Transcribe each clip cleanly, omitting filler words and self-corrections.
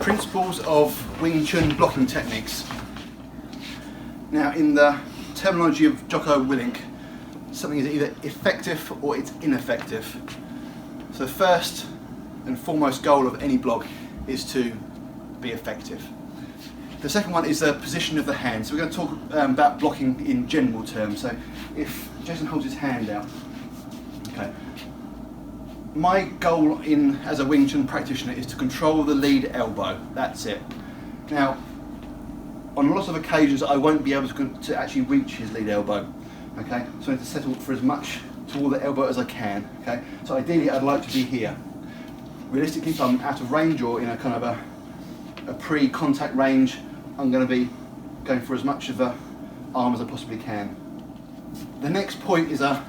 Principles of Wing Chun blocking techniques. Now, in the terminology of Jocko Willink, something is either effective or it's ineffective. So the first and foremost goal of any block is to be effective. The second one is the position of the hand. So we're going to talk about blocking in general terms. So if Jason holds his hand out, okay. My goal as a Wing Chun practitioner is to control the lead elbow. That's it. Now, on lots of occasions, I won't be able to actually reach his lead elbow. Okay, so I need to settle for as much toward the elbow as I can. Okay, so ideally, I'd like to be here. Realistically, if I'm out of range or in a kind of a pre-contact range, I'm going to be going for as much of the arm as I possibly can. The next point is a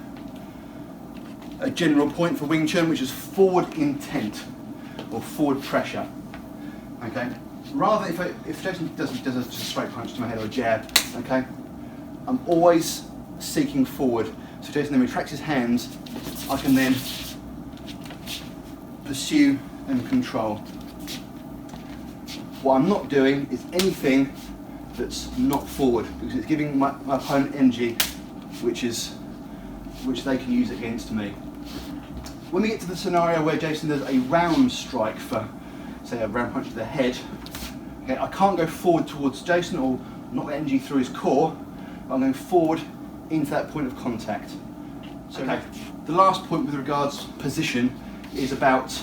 general point for Wing Chun, which is forward intent or forward pressure. Okay, rather if Jason does a straight punch to my head or a jab, okay, I'm always seeking forward. So Jason then retracts his hands, I can then pursue and control. What I'm not doing is anything that's not forward, because it's giving my opponent energy which they can use against me. When we get to the scenario where Jason does a round strike for, say, a round punch to the head, okay, I can't go forward towards Jason or knock the energy through his core, but I'm going forward into that point of contact. So okay, the last point with regards position is about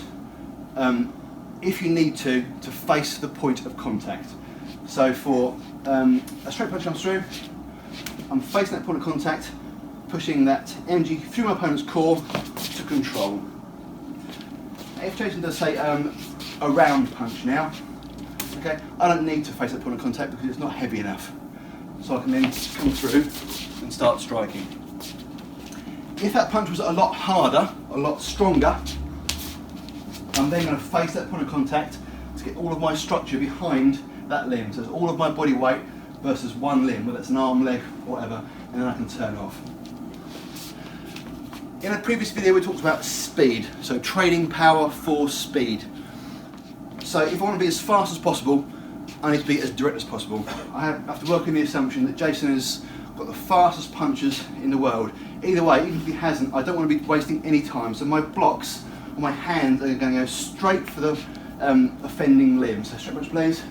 if you need to face the point of contact. So for a straight punch comes through, I'm facing that point of contact, pushing that energy through my opponent's core to control. If Jason does, say, a round punch now, okay, I don't need to face that point of contact because it's not heavy enough. So I can then come through and start striking. If that punch was a lot harder, a lot stronger, I'm then going to face that point of contact to get all of my structure behind that limb. So it's all of my body weight versus one limb, whether it's an arm, leg, whatever, and then I can turn off. In a previous video we talked about speed, so trading power for speed. So if I want to be as fast as possible, I need to be as direct as possible. I have to work in the assumption that Jason has got the fastest punches in the world. Either way, even if he hasn't, I don't want to be wasting any time. So my blocks on my hands are going to go straight for the offending limb. So straight punch please,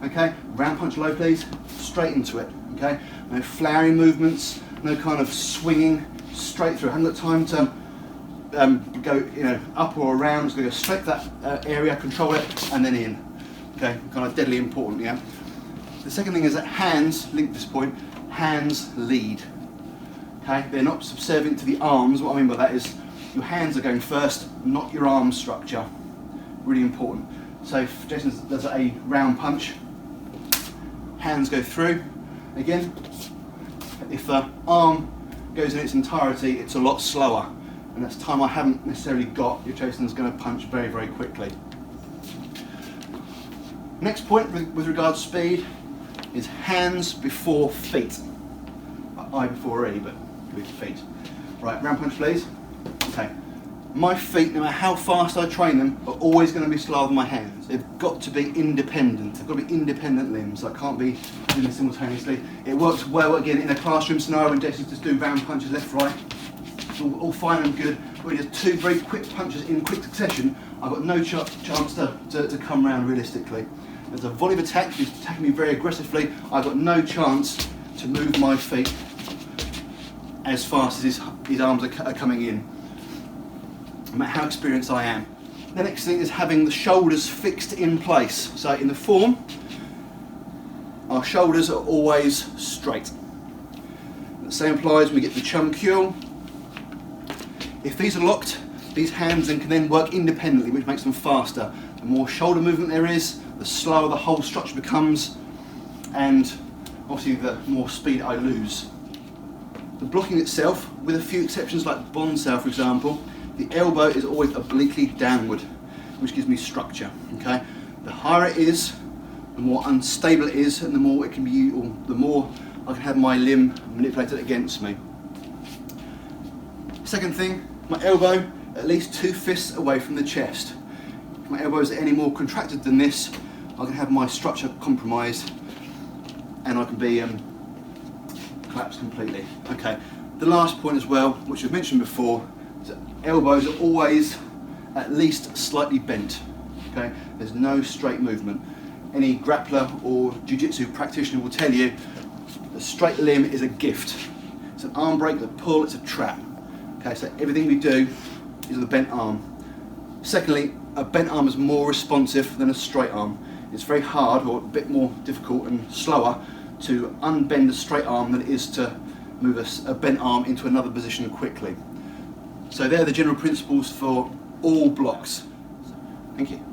okay, round punch low please, straight into it, okay. No flowery movements, no kind of swinging, straight through. I haven't got time to go up or around. It's going to go straight to that area, control it, and then in. Okay, kind of deadly important, yeah. The second thing is that hands, link this point, hands lead. Okay, they're not subservient to the arms. What I mean by that is your hands are going first, not your arm structure. Really important. So if Jason does a round punch, hands go through. Again, if the arm goes in its entirety, it's a lot slower, and that's time I haven't necessarily got if Jason's going to punch very, very quickly. Next point with regards to speed is hands before feet. I before E, but with feet. Right, round punch please. Okay. My feet, no matter how fast I train them, are always going to be slower than my hands. They've got to be independent. They've got to be independent limbs. I can't be doing this simultaneously. It works well again in a classroom scenario when Jason's just doing round punches left, right. It's all fine and good. When he does two very quick punches in quick succession, I've got no chance to come round realistically. There's a volley of attack, he's attacking me very aggressively, I've got no chance to move my feet as fast as his arms are coming in, no matter how experienced I am. The next thing is having the shoulders fixed in place. So in the form, our shoulders are always straight. The same applies when we get the Chun. If these are locked, these hands then can then work independently, which makes them faster. The more shoulder movement there is, the slower the whole structure becomes, and obviously the more speed I lose. The blocking itself, with a few exceptions like Chi-sau for example, the elbow is always obliquely downward, which gives me structure. Okay, the higher it is, the more unstable it is, and the more it can be, or the more I can have my limb manipulated against me. Second thing, my elbow at least 2 fists away from the chest. If my elbow is any more contracted than this, I can have my structure compromised and I can be collapsed completely. Okay, the last point as well, which I've mentioned before, is that elbows are always at least slightly bent. Okay, there's no straight movement. Any grappler or jiu-jitsu practitioner will tell you a straight limb is a gift. It's an arm break, it's a pull, it's a trap. Okay, so everything we do is with a bent arm. Secondly, a bent arm is more responsive than a straight arm. It's very hard, or a bit more difficult and slower, to unbend a straight arm than it is to move a bent arm into another position quickly. So they're the general principles for all blocks. Thank you.